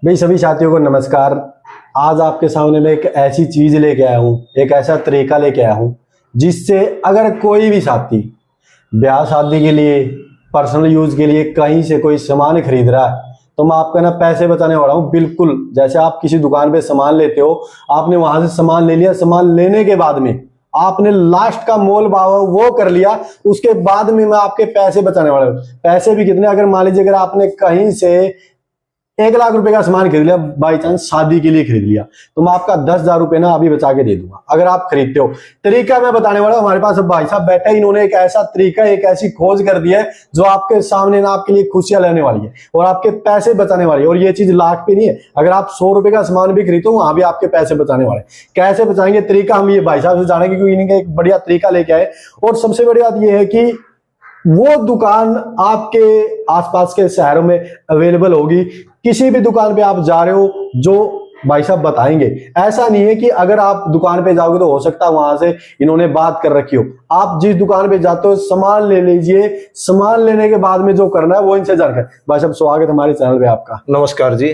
भाई सभी साथियों को नमस्कार। आज आपके सामने मैं एक ऐसी चीज लेके आया हूँ, एक ऐसा तरीका लेके आया हूँ जिससे अगर कोई भी साथी ब्याह शादी के लिए, पर्सनल यूज के लिए कहीं से कोई सामान खरीद रहा है तो मैं आपका ना पैसे बचाने वाला हूँ। बिल्कुल जैसे आप किसी दुकान पे सामान लेते हो, आपने वहां से सामान ले लिया, सामान लेने के बाद में आपने लास्ट का मोल भाव वो कर लिया, उसके बाद में मैं आपके पैसे बचाने वाला हूँ। पैसे भी कितने, अगर मान लीजिए अगर आपने कहीं से 1 लाख रुपए का सामान खरीद लिया, बाई चांस शादी के लिए खरीद लिया, तो मैं आपका 10,000 रुपए ना अभी बचा के दे दूंगा अगर आप खरीदते हो। तरीका मैं बताने वाला हूं। हमारे पास अब भाई साहब बैठे, इन्होंने एक ऐसा तरीका, एक ऐसी खोज कर दी है जो आपके सामने ना आपके लिए खुशियां लाने वाली है और आपके पैसे बचाने वाली है। और ये चीज लाख पे नहीं है, अगर आप 100 रुपए का सामान भी खरीदते हो वहां भी आपके पैसे बचाने वाले। कैसे बचाएंगे तरीका हम ये भाई साहब से जानेंगे, क्योंकि इनका एक बढ़िया तरीका लेके आए। और सबसे बड़ी बात यह है कि वो दुकान आपके आसपास के शहरों में अवेलेबल होगी। किसी भी दुकान पे आप जा रहे हो जो भाई साहब बताएंगे, ऐसा नहीं है कि अगर आप दुकान पे जाओगे तो हो सकता है वहां से इन्होंने बात कर रखी हो। आप जिस दुकान पे जाते हो सामान ले लीजिए, सामान लेने के बाद में जो करना है वो इनसे जानकर। भाई साहब स्वागत हमारे चैनल पे आपका। नमस्कार जी।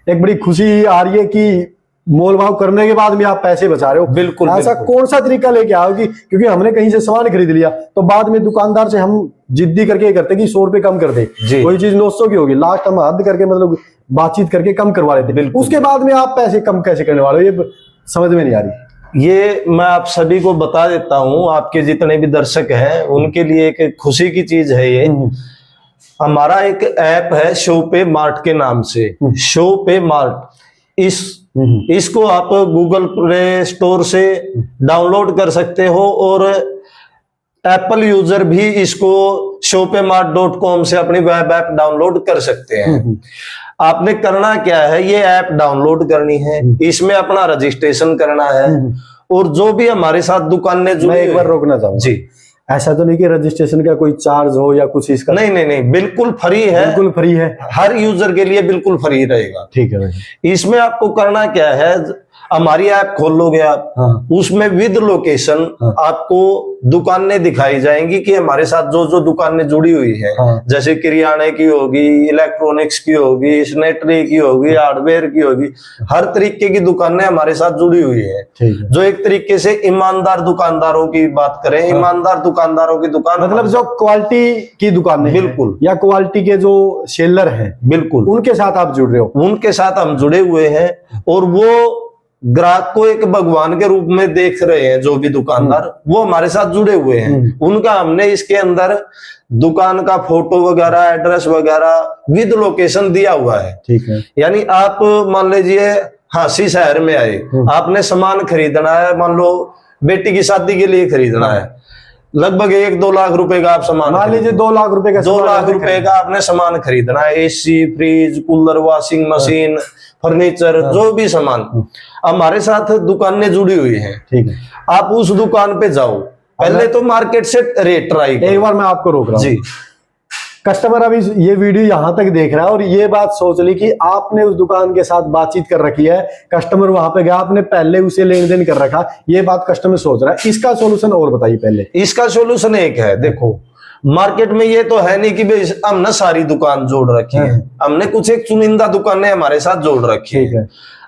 एक बड़ी खुशी आ रही है कि मोल भाव करने के बाद भी आप पैसे बचा रहे हो। बिल्कुल। ऐसा कौन सा तरीका लेके आओगी? क्योंकि हमने कहीं से सामान खरीद लिया तो बाद में दुकानदार से हम जिद्दी करके करते कि 100 रुपए कम कर दे, कोई चीज 900 की होगी, लास्ट हम हद करके मतलब बातचीत करके कम करवा लेते। उसके बाद में आप पैसे कम कैसे करने वाले हो, ये समझ में नहीं आ रही। ये मैं आप सभी को बता देता हूँ, आपके जितने भी दर्शक हैं उनके लिए एक खुशी की चीज है। ये हमारा एक ऐप है शोपे मार्ट के नाम से, शोपे मार्ट। इसको आप गूगल प्ले स्टोर से डाउनलोड कर सकते हो और एप्पल यूजर भी इसको shopemart.com से अपनी वेब ऐप डाउनलोड कर सकते हैं। आपने करना क्या है, ये ऐप डाउनलोड करनी है, इसमें अपना रजिस्ट्रेशन करना है और जो भी हमारे साथ दुकानें जुड़ी। मैं एक बार रोकना चाहूंगा जी, ऐसा तो नहीं कि रजिस्ट्रेशन का कोई चार्ज हो या कुछ इसका? नहीं, बिल्कुल फ्री है। बिल्कुल फ्री है, हर यूजर के लिए बिल्कुल फ्री रहेगा। ठीक है भाई। इसमें आपको करना क्या है, हमारी ऐप खोल लोगे आप, उसमें विद लोकेशन आपको दुकानें दिखाई जाएंगी कि हमारे साथ जो जो दुकानें जुड़ी हुई है, जैसे किरियाने की होगी, इलेक्ट्रॉनिक्स की होगी, स्नेटरी की होगी, हार्डवेयर की होगी, हर तरीके की दुकानें हमारे साथ जुड़ी हुई है। जो एक तरीके से ईमानदार दुकानदारों की बात करें, ईमानदार दुकानदारों की दुकान मतलब जो क्वालिटी की दुकान है, बिल्कुल, या क्वालिटी के जो सेलर हैं, बिल्कुल उनके साथ आप जुड़ रहे हो। उनके साथ हम जुड़े हुए हैं और वो ग्राहक को एक भगवान के रूप में देख रहे हैं। जो भी दुकानदार वो हमारे साथ जुड़े हुए हैं, उनका हमने इसके अंदर दुकान का फोटो वगैरह, एड्रेस वगैरह विद लोकेशन दिया हुआ है। ठीक है। यानी आप मान लीजिए हांसी शहर में आए, आपने सामान खरीदना है, मान लो बेटी की शादी के लिए खरीदना है, लगभग 1-2 लाख रुपए का आप सामान, मान लीजिए 2 लाख रुपए का, 2 लाख रुपए का आपने सामान खरीदना है, AC, fridge, cooler, washing machine, furniture, जो भी सामान, हमारे साथ दुकानें जुड़ी हुई हैं। ठीक है। आप उस दुकान पे जाओ, पहले तो मार्केट से रेट ट्राई करो। एक बार मैं आपको रोक रहा हूं जी। कस्टमर अभी ये वीडियो यहां तक देख रहा है और ये बात सोच ली कि आपने उस दुकान के साथ बातचीत कर रखी है, कस्टमर वहां पे गया, आपने पहले उसे लेन देन कर रखा, ये बात कस्टमर सोच रहा है। इसका सोल्यूशन और बताइए पहले। इसका सोल्यूशन एक है, देखो मार्केट में ये तो है नहीं कि भाई हमने सारी दुकान जोड़ रखी है, हमने कुछ एक चुनिंदा दुकानें हमारे साथ जोड़ रखी है।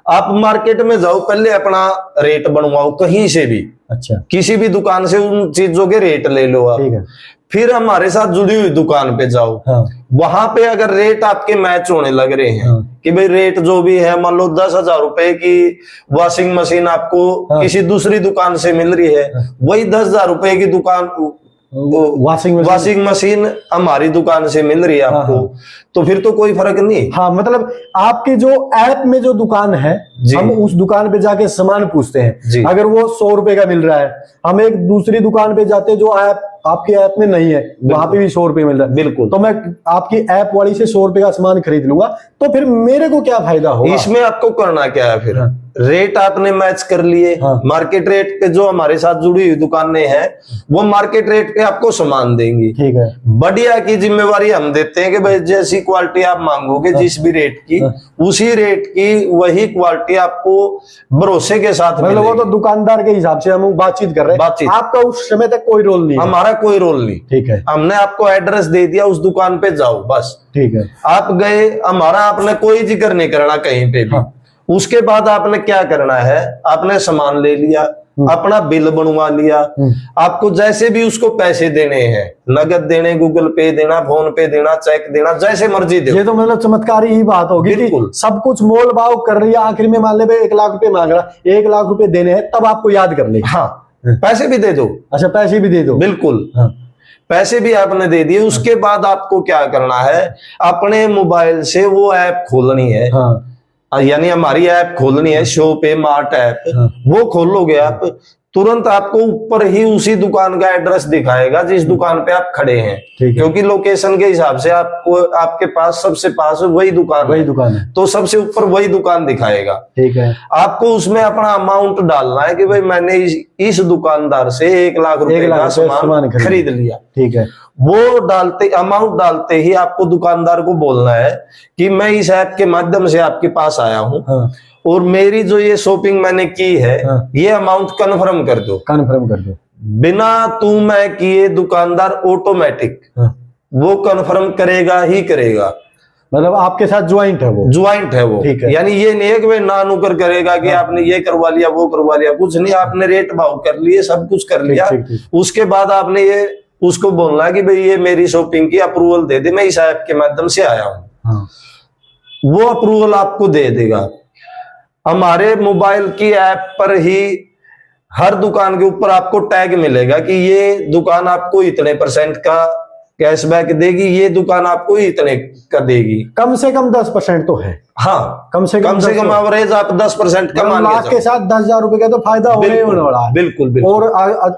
आप मार्केट में जाओ, पहले अपना रेट बनवाओ कहीं से भी, अच्छा, किसी भी दुकान से उन चीजों के रेट ले लो आप। ठीक है। फिर हमारे साथ जुड़ी हुई दुकान पे जाओ, वहां पे अगर रेट आपके मैच होने लग रहे हैं कि भाई रेट जो भी है, मान लो 10,000 रुपए की वॉशिंग मशीन आपको किसी दूसरी दुकान से मिल रही है, वही 10,000 रुपए की दुकान वॉशिंग मशीन हमारी दुकान से मिल रही है आपको, तो फिर तो कोई फर्क नहीं। हाँ, मतलब आपके जो ऐप में जो दुकान है, हम उस दुकान पे जाके सामान पूछते हैं, अगर वो 100 रुपए का मिल रहा है, हम एक दूसरी दुकान पे जाते हैं जो ऐप आपके ऐप में नहीं है, वहां पे भी 100 रुपए मिल रहा है। बिल्कुल। तो मैं आपकी ऐप वाली से 100 रुपए का सामान खरीद लूंगा, तो फिर मेरे को क्या फायदा होगा? इसमें आपको करना क्या है फिर, रेट आपने मैच कर लिए, मार्केट रेट पे जो हमारे साथ जुड़ी हुई दुकानें हैं वो मार्केट रेट पे आपको सामान देंगी। ठीक है। बढ़िया की जिम्मेवारी हम देते हैं कि भाई जैसी क्वालिटी आप मांगोगे, जिस भी रेट की, उसी रेट की वही क्वालिटी आपको भरोसे के साथ, मतलब वो तो दुकानदार के हिसाब से हम बातचीत कर रहे हैं, आपका उस समय तक कोई रोल नहीं है। हमारा कोई रोल नहीं। ठीक है, हमने आपको एड्रेस दे दिया, उस दुकान पे जाओ बस। ठीक है, आप गए, हमारा आपने कोई जिक्र नहीं करना कहीं पे भी। हाँ। उसके बाद आपने क्या करना है, आपने सामान ले लिया, अपना बिल बनवा लिया, आपको जैसे भी उसको पैसे देने हैं, नगद देने, गूगल पे देना, फोन पे देना, चेक देना, जैसे मर्जी दे। ये तो मतलब चमत्कारी ही बात होगी कि बिल्कुल। सब कुछ मोल भाव कर रही है, आखिर में मान ले भाई 1 लाख रुपए मांग रहा, 1 लाख रुपए देने हैं, तब आपको याद कर ले। हाँ, पैसे भी दे दो। अच्छा, पैसे भी दे दो। बिल्कुल, हाँ, पैसे भी आपने दे दिए। उसके बाद आपको क्या करना है, अपने मोबाइल से वो ऐप खोलनी है। हाँ, यानी हमारी ऐप खोलनी है, शो पे मार्ट ऐप। हाँ। वो खोलोगे आप, तुरंत आपको ऊपर ही उसी दुकान का एड्रेस दिखाएगा जिस दुकान पे आप खड़े हैं। ठीक है। क्योंकि लोकेशन के हिसाब से आपको, आपके पास सबसे पास वही दुकान है, तो सबसे ऊपर वही दुकान दिखाएगा। ठीक है। आपको उसमें अपना अमाउंट डालना है कि भाई मैंने इस दुकानदार से 1 लाख रुपए का सामान खरीद लिया। ठीक है। वो डालते, अमाउंट डालते ही आपको दुकानदार को बोलना है कि मैं इस ऐप के माध्यम से आपके पास आया हूँ। हाँ। और मेरी जो ये शॉपिंग मैंने की है, हाँ। ये अमाउंट कन्फर्म कर दो। कन्फर्म कर दो। बिना तू मैं किए दुकानदार ऑटोमेटिक वो कन्फर्म करेगा ही करेगा। मतलब आपके साथ ज्वाइंट है वो। ज्वाइंट है वो। ठीक है। यानी ये नहीं है कि भाई ना नुकर करेगा कि आपने ये करवा लिया, वो करवा लिया, कुछ नहीं। आपने रेट भाव कर लिए, सब कुछ कर लिया। उसके बाद आपने ये उसको बोलना है कि भाई ये मेरी शॉपिंग की अप्रूवल दे दे, मैं इस ऐप के माध्यम से आया हूँ। हाँ। वो अप्रूवल आपको दे देगा। हमारे मोबाइल की ऐप पर ही हर दुकान के ऊपर आपको टैग मिलेगा कि ये दुकान आपको इतने % का कैशबैक देगी, ये दुकान आपको इतने का देगी। कम से कम 10% तो है। हाँ, कम से कम एवरेज आप 10% का मान लाख के साथ 10,000 रुपए का तो फायदा होने वाला है। बिल्कुल, बिल्कुल। और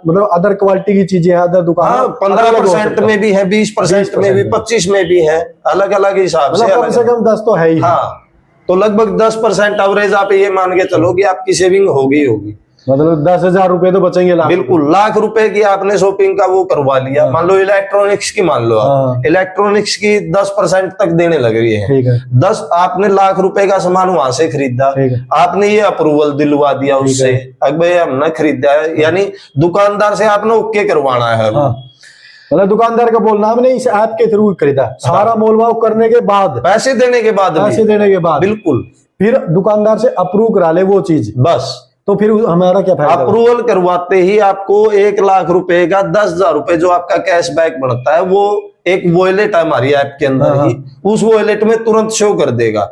मतलब अदर क्वालिटी की चीजें हैं, अदर दुकान। हाँ, 15% में भी है, 20% में भी, 25 में भी है, अलग अलग हिसाब से। कम से कम 10 तो है ही। हाँ, तो लगभग 10% एवरेज आप ये मान के चलो कि आपकी सेविंग होगी। मतलब 10,000 रुपए तो बचेंगे। बिल्कुल, लाख रुपए की आपने शॉपिंग का वो करवा लिया। मान लो इलेक्ट्रॉनिक्स की, मान लो आप इलेक्ट्रॉनिक्स की 10% तक देने लग रही है। ठीक है। 10 आपने लाख रुपए का सामान वहां से खरीदा, आपने ये अप्रूवल दिलवा दिया उससे, अब भाई हमने खरीदा है, यानी दुकानदार से आपने ओके करवाना है। मतलब दुकानदार का बोलना हमने इस ऐप के थ्रू खरीदा, सारा मोलभाव करने के बाद, पैसे देने के बाद, बिल्कुल, फिर दुकानदार से अप्रूव करा ले वो चीज, बस। तो फिर हमारा क्या फायदा? अप्रूवल करवाते ही आपको 1 लाख रुपए का 10,000 रुपए जो आपका कैशबैक बनता है, वो एक वॉलेट है हमारी ऐप के अंदर ही, उस वॉलेट में तुरंत शो कर देगा।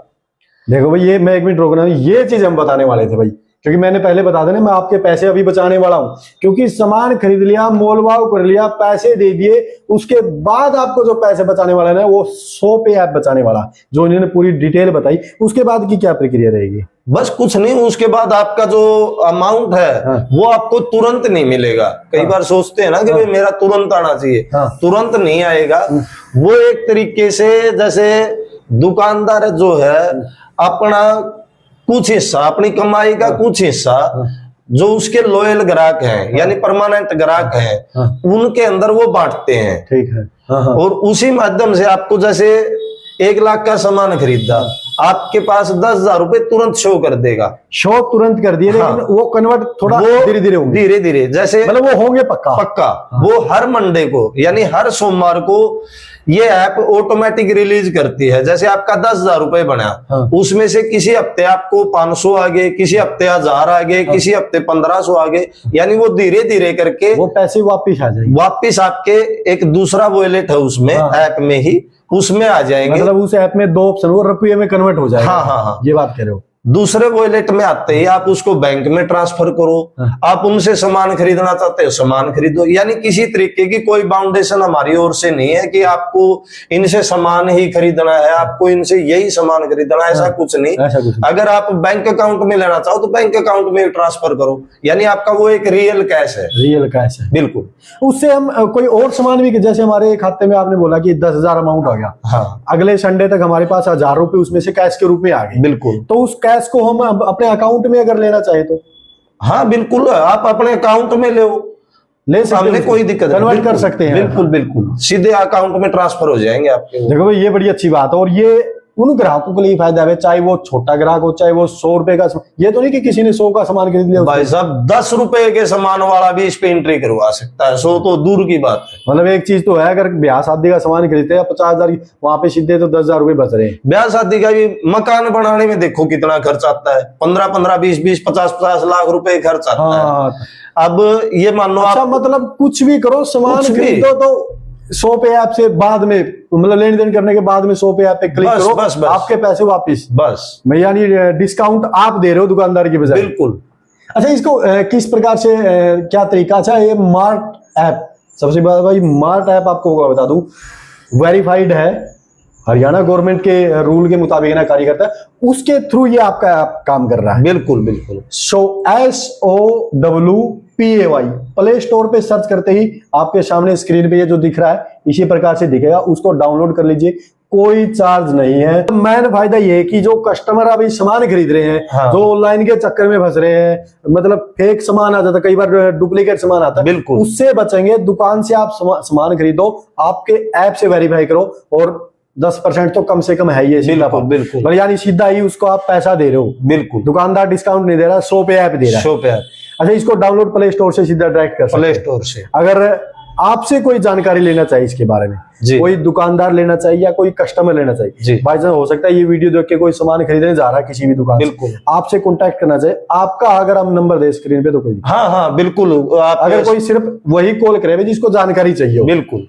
देखो भाई, ये मैं 1 मिनट रोकना, ये चीज हम बताने वाले थे भाई, क्योंकि मैंने पहले बता देना, मैं आपके पैसे अभी बचाने वाला हूं। क्योंकि सामान खरीद लिया, मोल भाव कर लिया, पैसे दे दिए, उसके बाद आपको जो पैसे बचाने वाला है ना, वो 100 पे ऐप बचाने वाला, जो इन्होंने पूरी डिटेल बताई। उसके बाद की क्या प्रक्रिया रहेगी? बस कुछ नहीं, उसके बाद आपका जो अमाउंट है वो आपको तुरंत नहीं मिलेगा। कई बार सोचते हैं ना कि भाई मेरा तुरंत आना चाहिए, तुरंत नहीं आएगा। वो एक तरीके से जैसे दुकानदार जो है अपना कुछ हिस्सा, अपनी कमाई का कुछ हिस्सा जो उसके लॉयल ग्राहक हैं, यानी परमानेंट ग्राहक हैं, उनके अंदर वो बांटते हैं। ठीक है। और उसी माध्यम से आपको जैसे 1 लाख का सामान खरीदा, आपके पास 10,000 रुपए तुरंत शो कर देगा। शो तुरंत कर दिए, लेकिन वो कन्वर्ट थोड़ा धीरे-धीरे होंगे, धीरे-धीरे, जैसे मतलब वो होंगे पक्का। वो हर मंडे को, यानी हर सोमवार को ये ऐप ऑटोमेटिक रिलीज करती है। जैसे आपका 10,000 रुपए बना, उसमें से किसी हफ्ते आपको 500 आ गए, किसी हफ्ते 1000 आ गए, किसी हफ्ते 1500 आ गए, यानी वो धीरे धीरे करके वो पैसे वापिस आ जाएंगे, वापिस आपके एक दूसरा वॉलेट है उसमें, ऐप में ही, उसमें आ जाएंगे। मतलब उस ऐप में 2 ऑप्शन, वो रुपये में कन्वर्ट हो जाएगा। हाँ, ये बात कह रहे हो। दूसरे वॉलेट में आते ही आप उसको बैंक में ट्रांसफर करो। आप उनसे सामान खरीदना चाहते हो, सामान खरीदो। यानी किसी तरीके की कोई बाउंडेशन हमारी ओर से नहीं है कि आपको इनसे सामान ही खरीदना है, आपको इनसे यही सामान खरीदना है, ऐसा कुछ नहीं। अगर आप बैंक अकाउंट में लेना चाहो तो बैंक अकाउंट में ट्रांसफर करो, यानी आपका वो एक रियल कैश है। रियल कैश है, बिल्कुल। उससे हम कोई और सामान भी, जैसे हमारे खाते में आपने बोला कि 10,000 अमाउंट आ गया, अगले संडे तक हमारे पास 1,000 रुपए उसमें से कैश के रूप में आ गए, बिल्कुल, तो उस कैश को हम अपने अकाउंट में अगर लेना चाहे तो? हाँ बिल्कुल, आप अपने अकाउंट में ले सकते हैं, कोई दिक्कत नहीं, कन्वर्ट कर सकते हैं। बिल्कुल, सीधे अकाउंट में ट्रांसफर हो जाएंगे आपके। देखो भाई, ये बड़ी अच्छी बात है। और ये उन ग्राहकों के लिए फायदा है, चाहे वो छोटा ग्राहक हो, चाहे वो 100 रुपए का। ये तो नहीं कि किसी ने 100 का सामान खरीद लिया, भाई साहब 10 रुपए के सामान वाला भी इस पे एंट्री करवा सकता है, 100 तो दूर की बात है। मतलब एक चीज तो है, अगर ब्याह शादी का सामान खरीदते हैं 50,000 की, वहां पे सीधे तो 10,000 रुपए बच रहे हैं। ब्याह शादी का भी मकान बनाने में देखो कितना खर्च आता है, 15-15, 20-20, 50-50 लाख रुपए खर्च आता हाँ। है। अब ये मान लो अच्छा, आप मतलब कुछ भी करो, सामान कुछ भी। खरीदो तो 100 पे ऐप से बाद में, मतलब लेन देन करने के बाद में 100 पे ऐप पे क्लिक बस, करो, बस, बस। आपके पैसे वापिस। बस मैं यानी डिस्काउंट आप दे रहे हो दुकानदार की बजाय। बिल्कुल। अच्छा, इसको किस प्रकार से क्या तरीका? अच्छा, ये मार्ट ऐप, सबसे बड़ा भाई मार्ट ऐप आपको बता दूं, वेरीफाइड है, हरियाणा गवर्नमेंट के रूल के मुताबिक ना कार्य करता है, उसके थ्रू ये आपका ऐप काम कर रहा है। बिल्कुल बिल्कुल। SOWPAY प्ले स्टोर पे सर्च करते ही आपके सामने स्क्रीन पे ये जो दिख रहा है इसी प्रकार से दिखेगा, उसको डाउनलोड कर लीजिए, कोई चार्ज नहीं है। मेन फायदा ये है कि जो कस्टमर अभी सामान खरीद रहे हैं, हाँ। जो ऑनलाइन के चक्कर में फंस रहे हैं, मतलब फेक सामान आ जाता है, कई बार डुप्लीकेट सामान आता है, बिल्कुल। उससे बचेंगे। दुकान से आप सामान खरीदो, आपके ऐप से वेरीफाई करो, और 10% तो कम से कम है ये, बिल्कुल बिल्कुल। मतलब यानी सीधा ही उसको आप पैसा दे रहे हो। बिल्कुल, दुकानदार डिस्काउंट नहीं दे रहा, 100 पे ऐप दे रहा है। 100 पे ऐप अच्छा, इसको डाउनलोड प्ले स्टोर से सीधा डायरेक्ट कर सकते प्ले हैं। स्टोर से। अगर आपसे कोई जानकारी लेना चाहिए इसके बारे में, जी। कोई दुकानदार लेना चाहिए या कोई कस्टमर लेना चाहिए, जी। भाई साहब हो सकता है ये वीडियो देख के कोई सामान खरीदने जा रहा है किसी भी दुकान से, बिल्कुल। आपसे कांटेक्ट करना चाहिए। आपका अगर हम नंबर दे स्क्रीन पे तो कोई, हाँ हाँ बिल्कुल। आप अगर कोई सिर्फ वही कॉल करे जिसको जानकारी चाहिए हो, बिल्कुल,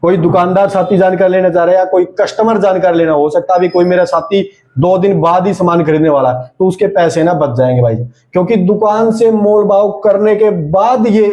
कोई दुकानदार साथी जानकारी लेना चाह रहा है या कोई कस्टमर जानकारी लेना, हो सकता है अभी कोई मेरा साथी 2 दिन बाद ही सामान खरीदने वाला है, तो उसके पैसे ना बच जाएंगे भाई, क्योंकि दुकान से मोल भाव करने के बाद ये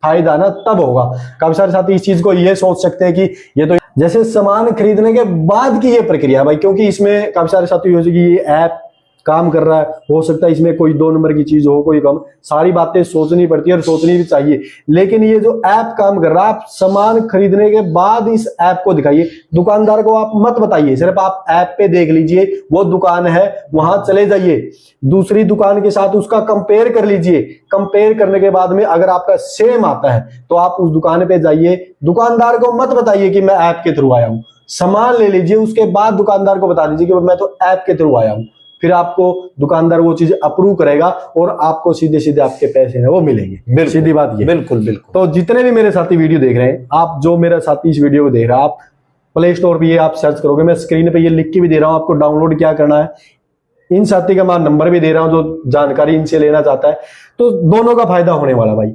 फायदा ना तब होगा। काफी सारे साथी इस चीज को ये सोच सकते हैं कि ये तो जैसे सामान खरीदने के बाद की ये प्रक्रिया है भाई, क्योंकि इसमें काफी सारे साथी हो कि ये ऐप काम कर रहा है, हो सकता है इसमें कोई 2 नंबर की चीज हो, कोई कम, सारी बातें सोचनी पड़ती है और सोचनी भी चाहिए। लेकिन ये जो ऐप काम कर रहा है, आप सामान खरीदने के बाद इस ऐप को दिखाइए, दुकानदार को आप मत बताइए, सिर्फ आप ऐप पे देख लीजिए, वो दुकान है वहां चले जाइए, दूसरी दुकान के साथ उसका कंपेयर कर लीजिए। कंपेयर करने के बाद में अगर आपका सेम आता है तो आप उस दुकान पे जाइए, दुकानदार को मत बताइए कि मैं ऐप के थ्रू आया हूं, सामान ले लीजिए, उसके बाद दुकानदार को बता दीजिए कि मैं तो ऐप के थ्रू आया हूं। फिर आपको दुकानदार वो चीज अप्रूव करेगा और आपको सीधे सीधे आपके पैसे ना वो मिलेंगे। सीधी बात ये। बिल्कुल बिल्कुल। तो जितने भी मेरे साथी वीडियो देख रहे हैं, आप जो मेरा साथी इस वीडियो को देख रहा है, आप प्ले स्टोर पे ये आप सर्च करोगे, मैं स्क्रीन पे ये लिख के भी दे रहा हूं, आपको डाउनलोड क्या करना है, इन साथी का मैं नंबर भी दे रहा हूं जो जानकारी इनसे लेना चाहता है, तो दोनों का फायदा होने वाला भाई।